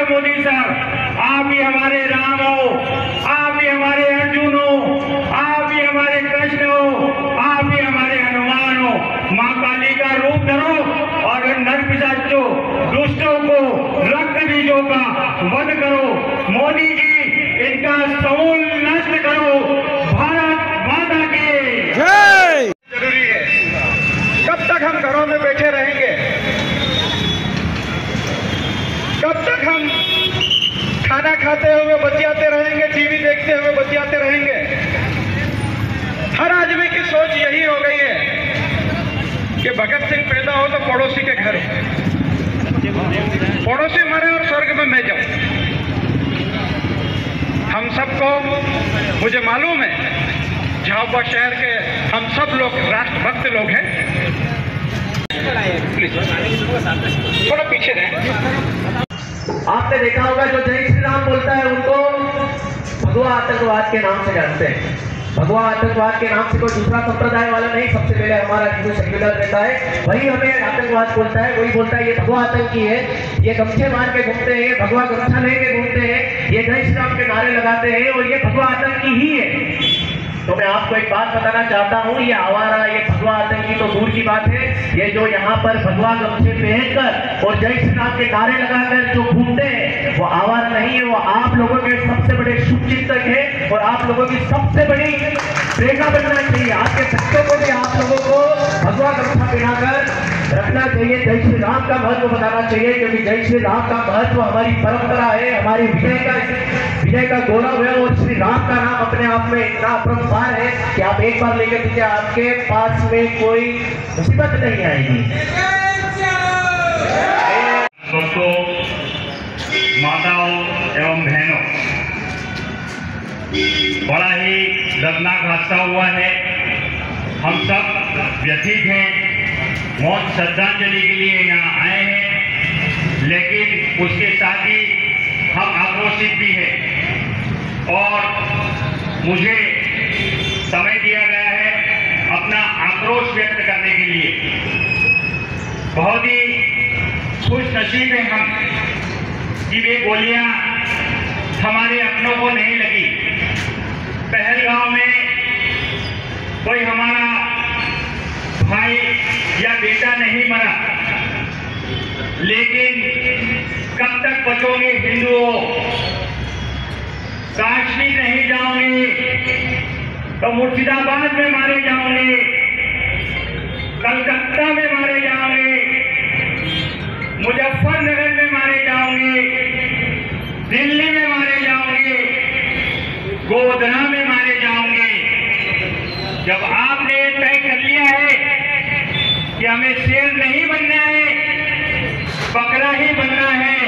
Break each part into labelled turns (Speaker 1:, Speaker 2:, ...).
Speaker 1: नरेंद्र मोदी साहब, आप ही हमारे राम हो, आप ही हमारे अर्जुन हो, आप ही हमारे कृष्ण हो, आप ही हमारे हनुमान हो। माँ काली का रूप धरो और नर पिशाचों, दुष्टों को, रक्त बीजों का वध करो। मोदी जी, इनका समूल नष्ट करो। भारत माता की
Speaker 2: जय।
Speaker 3: जरूरी है। कब तक हम घरों में बैठे रहेंगे? कब तक हम खाना खाते हुए बतियाते रहेंगे, टीवी देखते हुए बतियाते रहेंगे? हर आदमी की सोच यही हो गई है कि भगत सिंह पैदा हो तो पड़ोसी के घर, पड़ोसी मरे और स्वर्ग में मैं जाऊं। हम सबको, मुझे मालूम है, झाबुआ शहर के हम सब लोग राष्ट्रभक्त लोग हैं। प्लीज थोड़ा पीछे रहें।
Speaker 4: आपने देखा होगा जो जय श्री राम बोलता है उनको भगवा आतंकवाद के नाम से जानते हैं। भगवा आतंकवाद के नाम से कोई दूसरा संप्रदाय वाला नहीं, सबसे पहले हमारा हिंदू सेक्युलर रहता है, वही हमें आतंकवाद बोलता है, वही बोलता है ये भगवा आतंकी है, ये गमछे मार के घूमते हैं, भगवा गमछा लेके घूमते हैं, ये जय श्री राम के नारे लगाते हैं और ये भगवा आतंकी ही है। तो मैं आपको एक बात बताना चाहता हूँ, ये आवारा, ये भगवा आतंकी तो दूर की बात है, ये जो यहाँ पर भगवा गमछे पहनकर और जय श्री राम के नारे लगाकर जो घूमते हैं वो आवारा नहीं है, वो आप लोगों के सबसे बड़े शुभचिंतक है और आप लोगों की सबसे बड़ी प्रेरणा बनना चाहिए। आपके बच्चों को भी आप लोगों को भगवा गमछा पहनाकर रखना चाहिए, जय श्री राम का महत्व बताना चाहिए, क्योंकि जय श्री राम का महत्व हमारी परंपरा है, हमारी विजय का गौरव है और श्री राम का नाम अपने आप में इतना अपरंपार है कि आप एक बार लेकर दीजिए, आपके पास में कोई मुसीबत नहीं आएगी।
Speaker 1: दोस्तों, माताओं एवं बहनों, बड़ा ही दर्दनाक हादसा हुआ है। हम सब व्यथित हैं, मौत श्रद्धांजलि के लिए यहाँ आए हैं, लेकिन उसके साथ ही हम आक्रोशित भी हैं और मुझे समय दिया गया है अपना आक्रोश व्यक्त करने के लिए। बहुत ही खुश नसीब है हम कि वे गोलियां हमारे अपनों को नहीं लगी। पहलगांव में कोई हमारा भाई या बेटा नहीं मरा, लेकिन कब तक बचोगे हिंदुओं? काश्मीर नहीं जाओगे तो मुर्शिदाबाद में मारे जाओगे, कलकत्ता में मारे जाओगे, मुजफ्फरनगर में मारे जाओगे, दिल्ली में मारे जाओगे, गोधरा में मारे जाओगे। जब आपने तय कर लिया है कि हमें शेर नहीं बनना है, बकरा ही बनना है,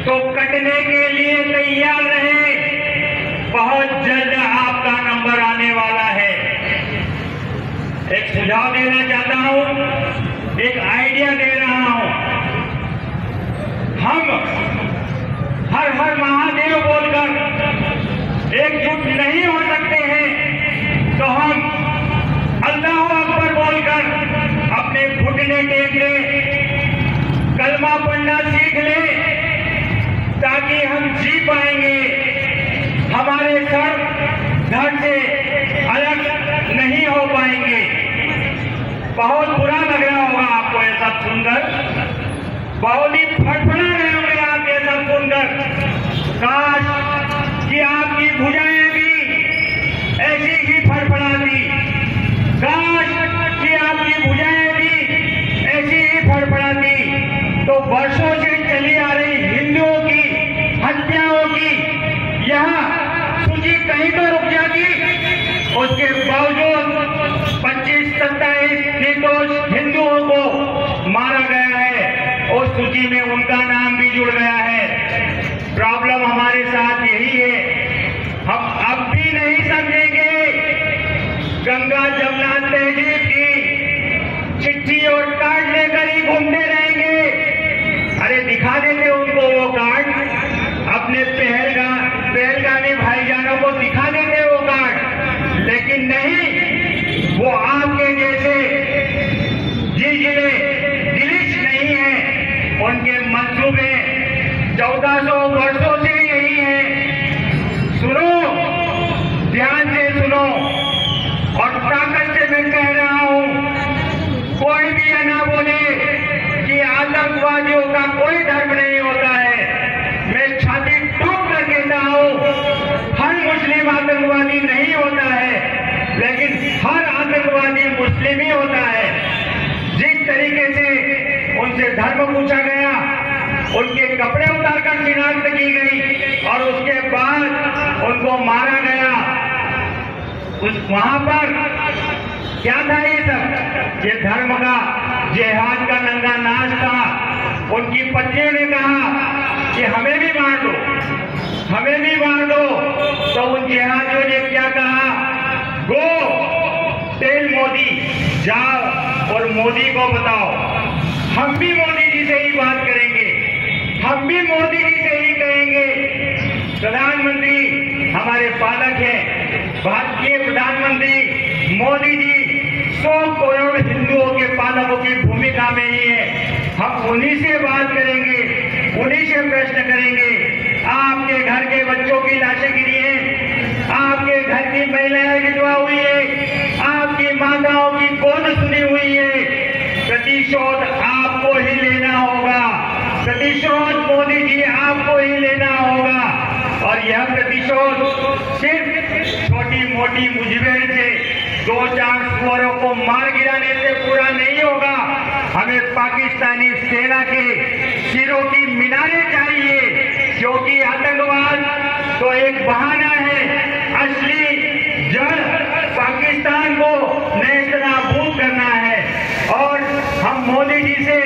Speaker 1: तो कटने के लिए तैयार रहे। बहुत जल्द आपका नंबर आने वाला है। एक सुझाव देना चाहता हूं, एक आइडिया दे रहा हूं। हम हर हर महादेव बोलकर एकजुट नहीं हो सकते हैं, तो हम अल्लाह अकबर बोलकर अपने घुटने टेक ले, कलमा पढ़ना सीख ले, ताकि हम जी पाएंगे। हमारे सर धड़ से अलग नहीं हो पाएंगे। बहुत बुरा लग रहा होगा आपको ये सब सुनकर, बहुत ही फड़फड़ा रहे होंगे आप ये सब सुनकर। काश कि आपकी भुजाएं भी ऐसी ही फड़फड़ाती, काश कि आपकी भुजाएं भी ऐसी ही फड़फड़ाती, तो वर्षों से चली आ रही हिंदुओं की हत्याओं की यहाँ सूची कहीं तो रुक जाती। उसके बावजूद 25-27 निर्दोष हिंदुओं को मारा गया है, उस सूची में उनका नाम भी जुड़ गया है। प्रॉब्लम हमारे साथ यही है, हम अब भी नहीं समझेंगे। गंगा जमुना तहजीब की चिट्ठी और कार्ड लेकर ही घूमते रहेंगे। अरे दिखा देते उनको वो कार्ड, अपने पहलगामी भाईजानों को दिखा देते वो कार्ड, लेकिन नहीं, वो आपके जैसे जिले दिलिश नहीं है। उनके मंसूबे 1400 वर्षों से यही है। सुनो, ध्यान से सुनो और ताकत से मैं कह रहा हूं, कोई भी ये ना बोले कि आतंकवादियों का कोई धर्म नहीं होता है। मैं छाती ठोक कर कहता हूं, हर मुस्लिम आतंकवादी नहीं होता है, लेकिन हर आतंकवादी मुस्लिम ही होता है। जिस तरीके से उनसे धर्म पूछा गया, उनके कपड़े उतारकर शिनाख्त की गई और उसके बाद उनको मारा गया, वहां पर क्या था ये सब? ये धर्म का, जिहाद का नंगा नाच था। उनकी पत्नियों ने कहा कि हमें भी मार दो, हमें भी मार दो। तो उन जिहादियों ने क्या कहा? गो टेल मोदी, जाओ और मोदी को बताओ। हम भी मोदी जी से ही बात करेंगे, हम भी मोदी जी से ही कहेंगे। प्रधानमंत्री हमारे पालक हैं, भारतीय प्रधानमंत्री मोदी जी 100 करोड़ हिंदुओं के पालकों की भूमिका में ही है। हम उन्हीं से बात करेंगे, उन्हीं से प्रश्न करेंगे। आपके घर के बच्चों की लाशें गिरी हैं, आपके घर की महिलाएं विधवा हुई है, आपकी माताओं की गोद सुनी हुई है। प्रतिशोध आपको ही लेना होगा, प्रतिशोध मोदी जी आपको ही लेना होगा। और यह प्रतिशोध सिर्फ छोटी मोटी मुठभेड़ से, 2-4 सुअरों को मार गिराने से पूरा नहीं होगा। हमें पाकिस्तानी सेना के सिरों की मीनारें चाहिए, क्योंकि आतंकवाद तो एक बहाना है। असली जड़ पाकिस्तान को नेस्तनाबूद करना है। और हम मोदी जी से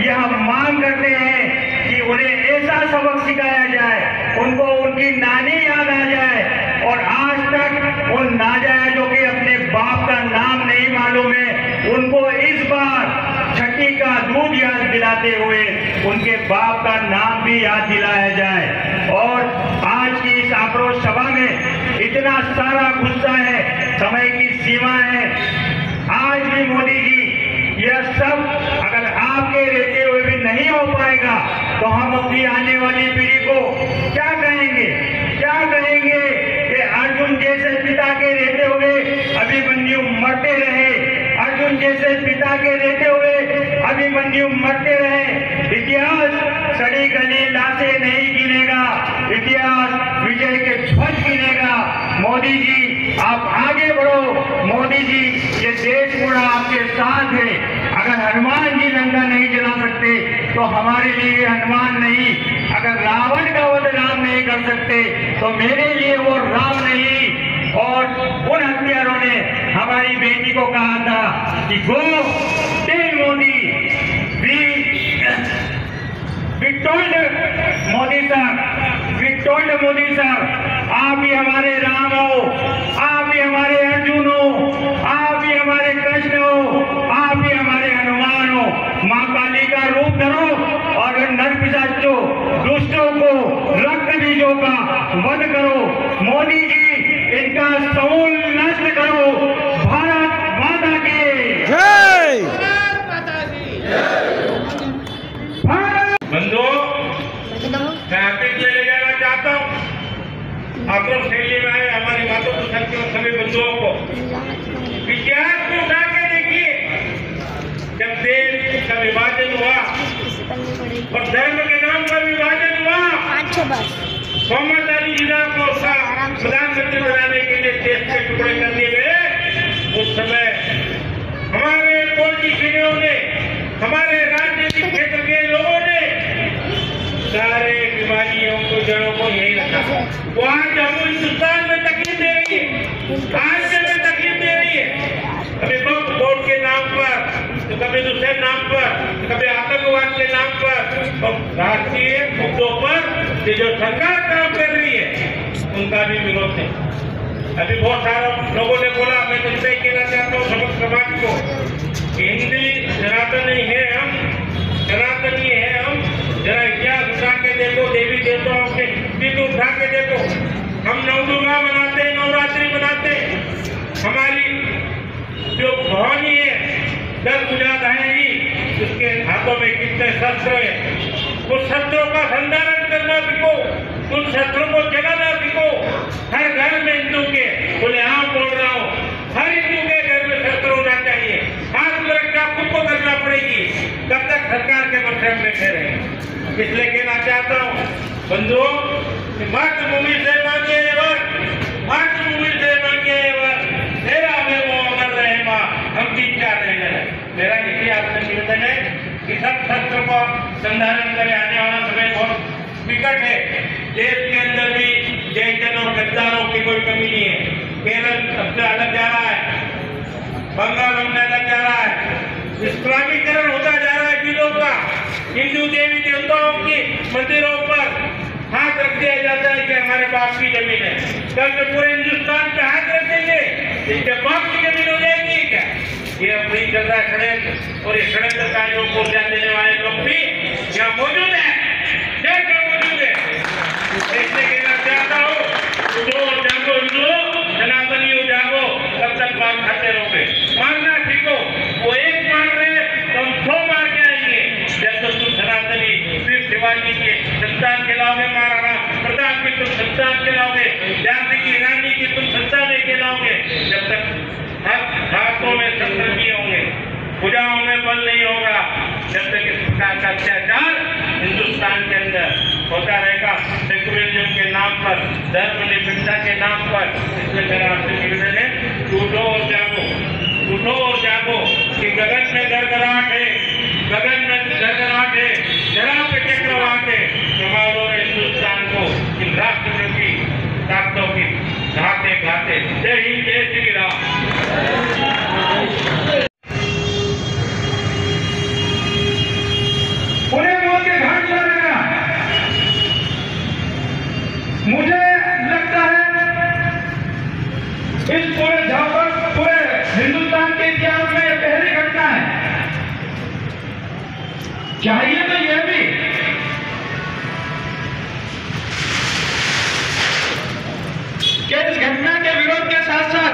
Speaker 1: यह मांग करते हैं कि उन्हें ऐसा सबक सिखाया जाए, उनको उनकी नानी याद आ जाए। और आज तक उन नाजायजों के अपने बाप का नाम नहीं मालूम है, उनको इस बार छठी का दूध याद दिलाते हुए उनके बाप का नाम भी याद दिलाया जाए। और आज की इस आक्रोश सभा में इतना सारा गुस्सा है, समय की सीमा है। आज भी मोदी जी, यह सब अगर आपके रहते हुए भी नहीं हो पाएगा तो हम अपनी आने वाली पीढ़ी को क्या कहेंगे? क्या कहेंगे कि अर्जुन जैसे पिता के रहते हुए अभिमन्यु मरते रहे, अर्जुन जैसे पिता के रहते हुए अभिमन्यु मरते रहे। इतिहास सड़ी गली लाशें नहीं गिनेगा, इतिहास विजय के ध्वज गिनेगा। मोदी जी आप आगे बढ़ो, मोदी जी ये देश पूरा आपके साथ है। अगर हनुमान जी लंका नहीं जला सकते तो हमारे लिए हनुमान नहीं, अगर रावण का वध राम नहीं कर सकते तो मेरे लिए वो राम नहीं। और उन हत्यारों ने हमारी बेटी को कहा था कि go tell Modi, we told Modi साहब, we told मोदी साहब, आप भी हमारे राम हो, आप भी हमारे अर्जुन हो, आप भी हमारे कृष्ण हो, आप भी हमारे हनुमान हो। मां काली का रूप धरो और नर पिशाचों, दुष्टों को, रक्त बीजों का वध करो। मोदी जी इनका समूल नष्ट करो। भारत माता की
Speaker 3: जय।
Speaker 1: बंधुओं, मैं आतिश ले जाना चाहता हूँ आक्रोश शैली में हमारी बातों को सुनते हुए सभी बंधुओं को। इतिहास को उठा के देखिए, जब देश का विभाजन हुआ और धर्म के नाम पर विभाजन हुआ, मोहम्मद अली जिन्ना को प्रधानमंत्री बनाने के लिए देश के टुकड़े कर दिए गए। उस समय हमारे पॉलिटिशियनों ने, हमारे राजनीतिक क्षेत्र के लोगों ने सारे बीमारियों को, जड़ों को यही रखा। वो आज हम हिंदुस्तान में तकलीफ दे रही है, आज में तकलीफ दे रही है। कभी वोट के नाम पर, तो कभी दूसरे नाम पर, कभी आतंकवाद के नाम पर, और राष्ट्रीय मुद्दों पर ये जो सरकार काम कर रही है उनका भी विरोध है। अभी बहुत सारे लोगों ने बोला, मैं तो इससे कहना चाहता हूँ समस्त समाज को, हिंदी सनातनी है हम, सनातनी है हम। जरा इतिहास उठा के देखो, देवी देवताओं के चित्र उठा के देखो। हम नवदुर्गा मनाते, नवरात्रि मनाते। हमारी जो भवानी है 10 बुझात है ही, उसके हाथों में कितने शस्त्र है, उस शस्त्रों का संधारण कर उन शस्त्रों को जलाना सीखो। हर घर में हिंदू के, बोले हाँ बोल रहा हूँ, हर हिंदू के घर में शस्त्र होना चाहिए। आत्मरक्षा खुद को करना पड़ेगी। कब तक सरकार के मसले में बैठे रहे। इसलिए कहना चाहता हूँ बंधुओं, मातृभूमि से मांगे वर, मातृभूमि से मांगे वर, तेरा में वो अमर रहे माँ, हम 3-4 रह गए। मेरा इसी आपसे निवेदन है कि सब शस्त्र को संधारण करें। आने वाला समय बहुत विकट है। देश के अंदर भी जयचंद और गद्दारों की कोई कमी नहीं है। केरल सबसे अलग जा रहा है, बंगाल हमसे अलग जा रहा है, इस्लामीकरण होता जा रहा है जिलों का। हिंदू देवी देवताओं की मंदिरों पर हाथ रख दिया जाता है कि हमारे बाप की जमीन है। कल में पूरे हिंदुस्तान पे हाथ रख देंगे, इसके बाप की जमीन हो जाएगी क्या? ये अब नहीं चल रहा षड्यंत्र, और ये षड्यंत्र कार्यों को ऊर्जा देने वाले लोग भी यहाँ मौजूद है, देश में मौजूद है। इसलिए कहना चाहता हूँ, उठो जागो हिंदुओं, सनातनियों जागो, तब तक मार खाते रहोगे। मारना सीखो। वो एक मार रहे तो हम 100 मार के आएंगे। जब तक तुम सनातनी फिर शिवाजी के संतान कहलाओगे, महाराणा प्रताप की तुम संतान कहलाओगे, झांसी की रानी की तुम संतान कहलाओगे। जब तक हाथों में शस्त्र नहीं होंगे, भुजाओं में बल नहीं होगा, जब तक इस प्रकार का अत्याचार हिंदुस्तान के अंदर होता रहेगा, सेकुलरिज्म के नाम पर, धर्मनिरपेक्षता के नाम पर। इसलिए मेरा आपसे निवेदन है, उठो और जागो, उठो और जागो कि गगन में गड़गड़ाहट है, गगन में गड़गड़ाहट है, जरा पे चक्रवात है। समाजों ने हिंदुस्तान को इन राष्ट्रविरोधी ताकतों की घाते घाते। जय हिंद, जय श्री राम।
Speaker 3: पूरे मौत के घाट चल रहा है। मुझे लगता है इस पूरे झारखंड, पूरे हिंदुस्तान के इतिहास में यह पहली घटना है। चाहिए तो यह भी कि इस घटना के विरोध के साथ साथ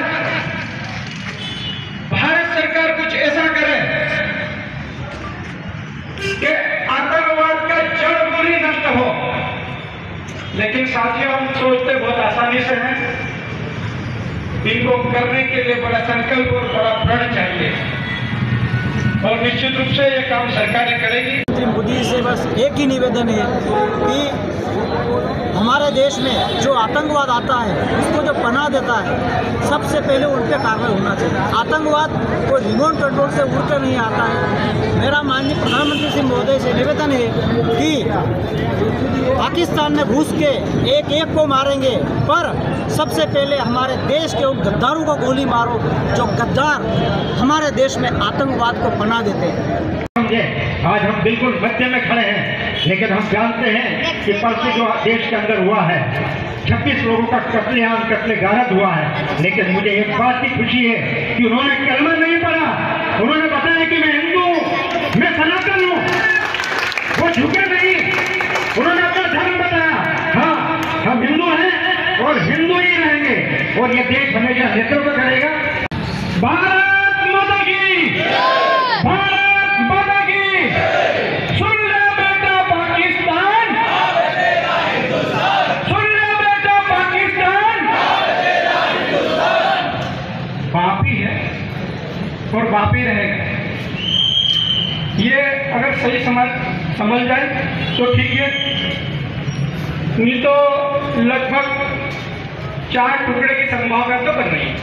Speaker 3: भारत सरकार कुछ ऐसा करे कि आतंकवाद का जड़ पूरी नष्ट हो। लेकिन साथियों, हम सोचते बहुत आसानी से हैं। इनको करने के लिए बड़ा संकल्प और बड़ा प्रण चाहिए, और निश्चित रूप से ये काम सरकारें करेगी।
Speaker 2: मोदी से बस एक ही निवेदन है कि हमारे देश में जो आतंकवाद आता है, उसको जो पनाह देता है, सबसे पहले उन पर कार्रवाई होना चाहिए। आतंकवाद कोई रिमोट कंट्रोल से उड़ कर नहीं आता है। मेरा माननीय प्रधानमंत्री श्री महोदय से निवेदन है कि पाकिस्तान में घुस के एक एक को मारेंगे, पर सबसे पहले हमारे देश के उन गद्दारों को गोली मारो जो गद्दार हमारे देश में आतंकवाद को पनाह देते हैं।
Speaker 3: आज हम बिल्कुल मध्य में खड़े हैं, लेकिन हम जानते हैं कि परसों जो देश के अंदर हुआ है, 26 लोगों का कत्लेआम, कत्ले गारत हुआ है। लेकिन मुझे एक बात की खुशी है कि उन्होंने कलमा नहीं पढ़ा, उन्होंने बताया कि मैं हिंदू हूँ, मैं सनातन हूँ। वो झुके नहीं, उन्होंने अपना धर्म बताया। हाँ, हम हिंदू हैं और हिंदू ही रहेंगे, और ये देश हमेशा नेतृत्व करेगा। भारत माता की, भारत माता की। सुन ले बेटा पाकिस्तान, सुन ले बेटा पाकिस्तान। पापी है और पापी रहेगा। ये अगर सही समझ जाए तो ठीक है, नहीं तो लगभग 4 टुकड़े की संभावना तो बन रही है,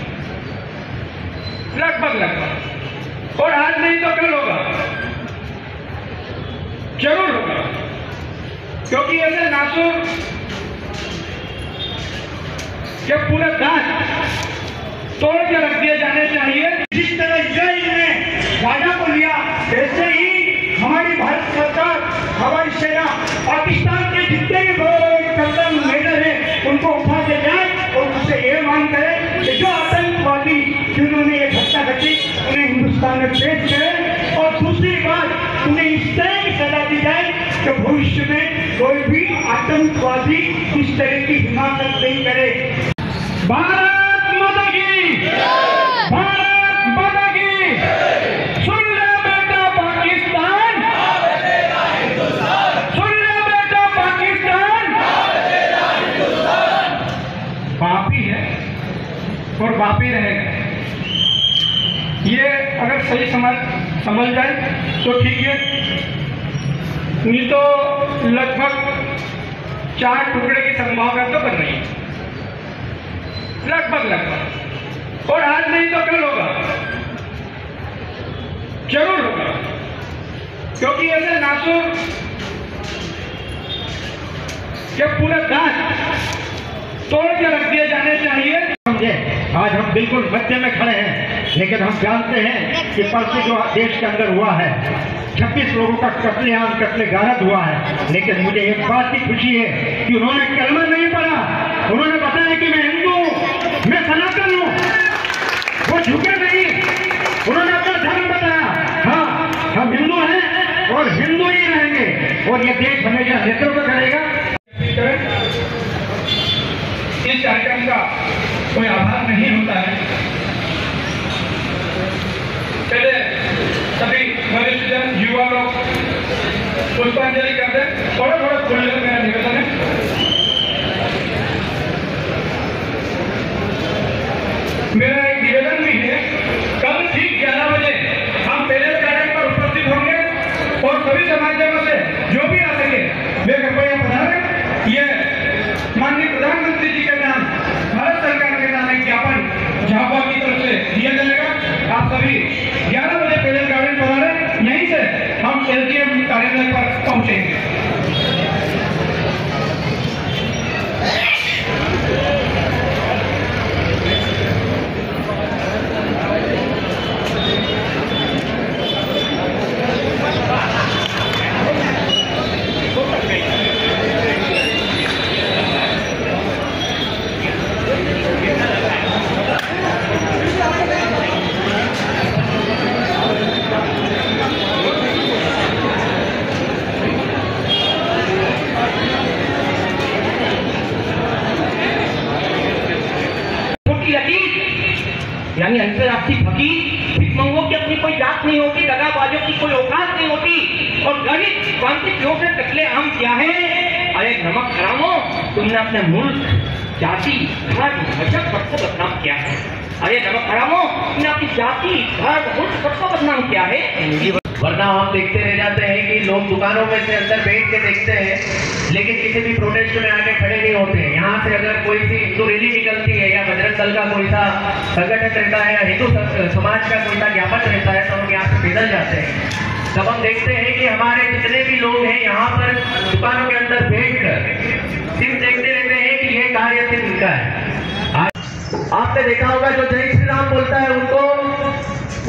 Speaker 3: लगभग। और आज नहीं तो कल होगा, जरूर होगा, क्योंकि ऐसे नासुर के पूरे दांत तोड़ के रख दिए जाने चाहिए। जिस तरह जय ने राजा को लिया, ऐसे ही हमारी भारत सरकार, हमारी सेना पाकिस्तान के जितने भी बड़े लीडर हैं उनको उठा के जाए और उससे ये मांग करें कि जो आतंकवादी जिन्होंने ये घटना घटी उन्हें हिंदुस्तान में पेश करें, और दूसरी बात उन्हें इस तरह की सजा दी जाए कि भविष्य में कोई भी आतंकवादी इस तरह की हिमाकत नहीं करे। भारत माता की, भारत माता की। सुन ले बेटा पाकिस्तान, सुन ले बेटा पाकिस्तान। और बापी रहेगा। ये अगर सही समझ जाए तो ठीक है, नहीं तो लगभग 4 टुकड़े की संभावना तो बन रही है, लगभग। और आज नहीं तो कल होगा, जरूर होगा, क्योंकि ऐसे नासुर के पूरे दांत तोड़ के रख दिए जाने चाहिए।
Speaker 1: आज हम बिल्कुल मध्य में खड़े हैं, लेकिन हम जानते हैं कि परसों जो देश के अंदर हुआ है, 26 लोगों का कत्ले गारत हुआ है, लेकिन मुझे एक बात की खुशी है कि उन्होंने कलमा नहीं पढ़ा, उन्होंने बताया कि मैं हिंदू हूँ, मैं सनातन हूँ, वो झुके नहीं, उन्होंने अपना धर्म बताया। हाँ, हम हिंदू हैं और हिंदू ही रहेंगे, और ये देश हमेशा नेतृत्व करेगा।
Speaker 3: इस कार्यक्रम का कोई आभार नहीं होता है। चले सभी वरिष्ठ जन, युवा लोग पुष्पांजलि करते हैं। थोड़ा खुले मेरा निवेदन है। मेरा एक निवेदन भी है, कल ठीक 11 बजे हम पेरेड गार्डन पर उपस्थित होंगे और सभी समाजों से जो भी आ सके वे कृपया पधारें। ये माननीय प्रधानमंत्री जी के नाम, भारत सरकार के नाम एक ज्ञापन झाबुआ की तरफ से दिया जाएगा। आप सभी 11 बजे पेरेड गार्डन पधारें, यहीं से हम एलजीएम कार्यालय पर पहुंचेंगे।
Speaker 4: यानी अंतर्राष्ट्रीय फकीर भिखमंगों की अपनी कोई जात नहीं होती, दगाबाजों की कोई औकात नहीं होती, और गरीब क्रांतियों से कत्ले आम क्या है। अरे नमक हरामो, तुमने अपने मुल्क, जाति, धर्म, मजहब सबको बदनाम किया है। अरे नमक हरामो, तुमने अपनी जाति, धर्म, मुल्क सबको बदनाम किया है। वरना हम देखते रह जाते हैं कि लोग दुकानों में से अंदर बैठ के देखते हैं, लेकिन किसी भी प्रोटेस्ट में आगे खड़े नहीं होते हैं। यहाँ से अगर कोई सी हिंदू रैली निकलती है या बजरंग दल का कोई सा संगठन रहता है या हिंदू समाज का कोई सा ज्ञापन रहता है, तो हम यहाँ से पैदल जाते हैं। तब हम देखते हैं कि हमारे जितने भी लोग हैं यहाँ पर दुकानों के अंदर बैठ कर सिर्फ देखते रहते हैं कि ये कार्य सिर्फ इनका है। आपने देखा होगा जो जय श्री राम बोलता है उनको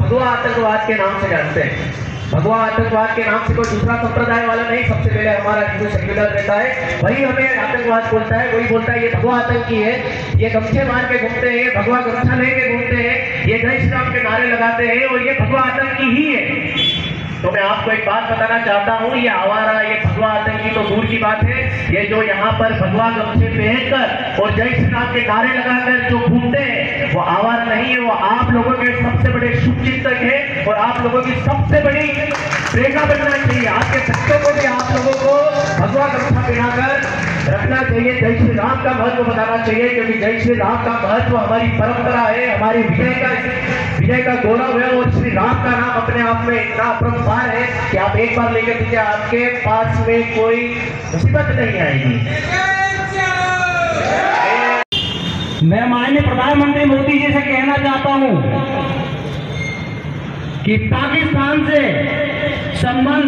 Speaker 4: भगवा आतंकवाद के नाम से जानते हैं। भगवा आतंकवाद के नाम से कोई दूसरा संप्रदाय वाला नहीं, सबसे पहले हमारा हिंदू सेक्युलर रहता है, वही हमें आतंकवाद बोलता है, वही बोलता है ये भगवा आतंकी है, ये गमछे मार के घूमते हैं, भगवा गमछा लेके घूमते हैं, ये जय श्री राम के नारे लगाते हैं और ये भगवा आतंकी ही है। तो मैं आपको एक बात बताना चाहता हूँ, ये आवारा, ये भगवा आतंकी तो दूर की बात है, ये जो यहाँ पर भगवा गमछे पहनकर और जय श्री राम के नारे लगाकर जो घूमते हैं वो आवारा नहीं है, वो आप लोगों के सबसे बड़े शुभचिंतक है और आप लोगों की सबसे बड़ी प्रेरणा बनना चाहिए। आपके बच्चों को भी आप लोगों को भगवा गमछा पहनाकर रखना चाहिए, जय श्री राम का महत्व बताना चाहिए, क्योंकि जय श्री राम का महत्व हमारी परंपरा है, हमारी विजय का गौरव है, और श्री राम का नाम अपने आप में इतना अपरंपार है कि आप एक बार लेकर दीजिए, आपके पास में कोई मुसीबत नहीं आएगी।
Speaker 2: मैं माननीय प्रधानमंत्री मोदी जी से कहना चाहता हूं कि पाकिस्तान से संबंध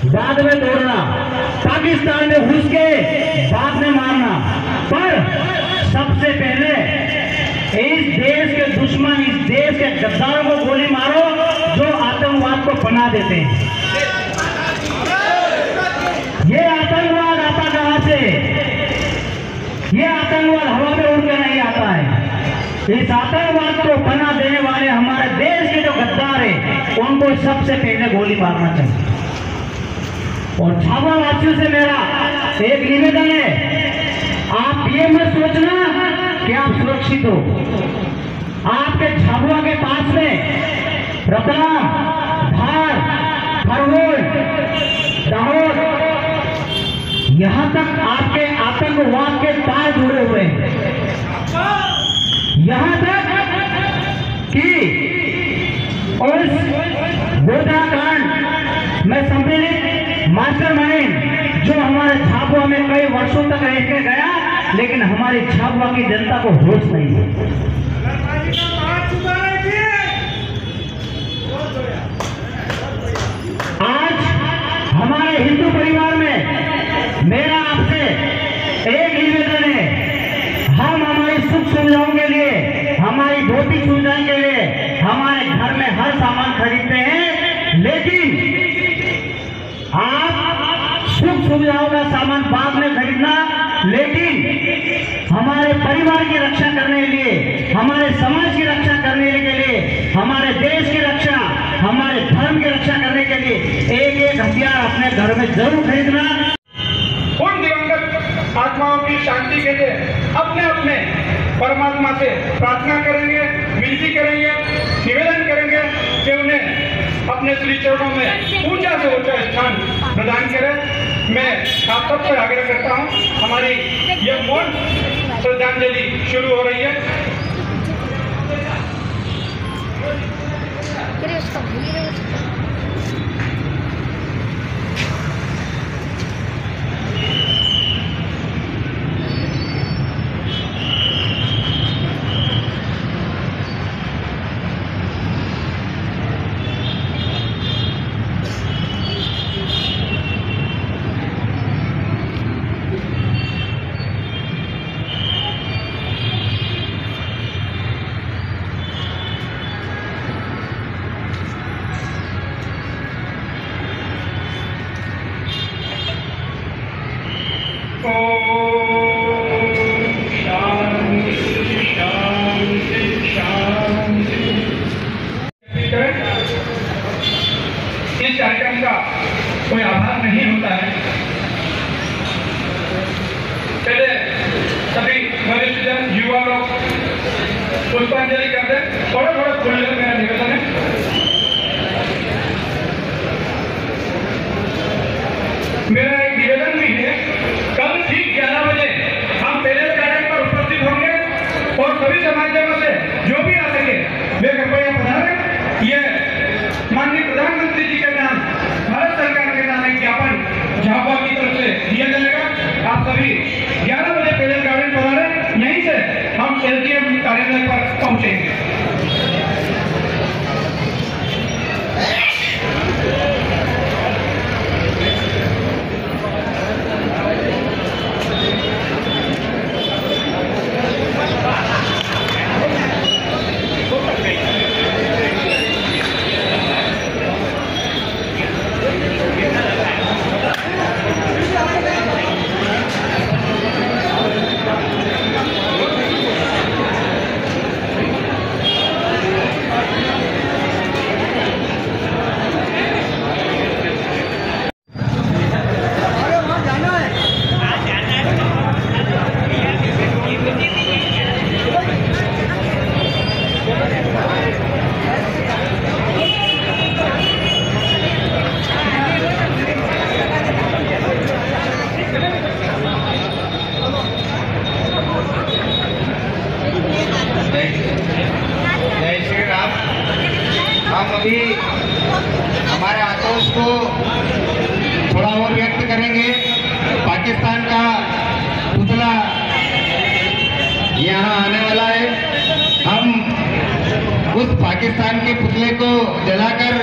Speaker 2: बाद में तोड़ना, पाकिस्तान में घुस के बाद में मारना, पर सबसे पहले इस देश के दुश्मन, इस देश के गद्दारों को गोली मारो जो आतंकवाद को पनाह देते हैं। ये आतंकवाद आता कहां से? ये आतंकवाद हवा में उड़ के नहीं आता है। इस आतंकवाद को पनाह देने वाले हमारे देश के जो गद्दार हैं उनको सबसे पहले गोली मारना चाहिए। और झाबुआ वासियों से मेरा एक निवेदन है, आप ये मत सोचना कि आप सुरक्षित हो। आपके झाबुआ के पास में रतलाम, धार, खरगोन, दाहोद, यहां तक आपके आतंकवाद के तार जुड़े हुए हैं।
Speaker 1: यहाँ तक कि उस गोदाकांड में सम्मिलित मास्टरमाइंड जो हमारे झाबुआ में कई वर्षों तक रह के गया, लेकिन हमारी झाबुआ की जनता को होश नहीं है। आज हमारे हिंदू परिवार में मेरा आपसे एक निवेदन है, हम हमारी सुख सुविधाओं के लिए, हमारी भौतिक सुविधाओं के लिए हमारे घर में हर सामान खरीदते हैं, लेकिन आप सुख सुविधाओं का सामान बाद में खरीदना, लेकिन हमारे परिवार की रक्षा करने के लिए, हमारे समाज की रक्षा करने के लिए, हमारे देश की रक्षा, हमारे धर्म की रक्षा करने के लिए एक एक हथियार अपने घर में जरूर खरीदना।
Speaker 3: उन दिवंगत आत्माओं की शांति के लिए अपने अपने परमात्मा से प्रार्थना करेंगे, विनती करेंगे, निवेदन करेंगे कि उन्हें अपने श्री चरणों में ऊंचा से ऊंचा स्थान प्रदान करें। मैं आप सबसे आग्रह करता हूं, हमारी यह मौन श्रद्धांजलि शुरू हो रही है। इस कार्यक्रम का कोई आभार नहीं होता है। पहले सभी वरिष्ठ जन, युवा लोग पुष्पांजलि करते हैं। थोड़ा थोड़ा खुल ले, मेरा निवेदन है। मेरा एक निवेदन भी है, कल ठीक 11 बजे हम पेरेड गार्डन पर उपस्थित होंगे और सभी समाजों से जो भी आ सके वे कृपया पधारें। यह माननीय प्रधानमंत्री जी के नाम, भारत सरकार के नाम एक ज्ञापन झाबुआ की तरफ से दिया जाएगा। आप सभी 11 बजे पेरेड गार्डन पधारें, यहीं से हम एलजीएम कार्यालय पर पहुंचेंगे।
Speaker 5: हम अभी हमारे आक्रोश को थोड़ा और व्यक्त करेंगे। पाकिस्तान का पुतला यहाँ आने वाला है। हम उस पाकिस्तान के पुतले को जलाकर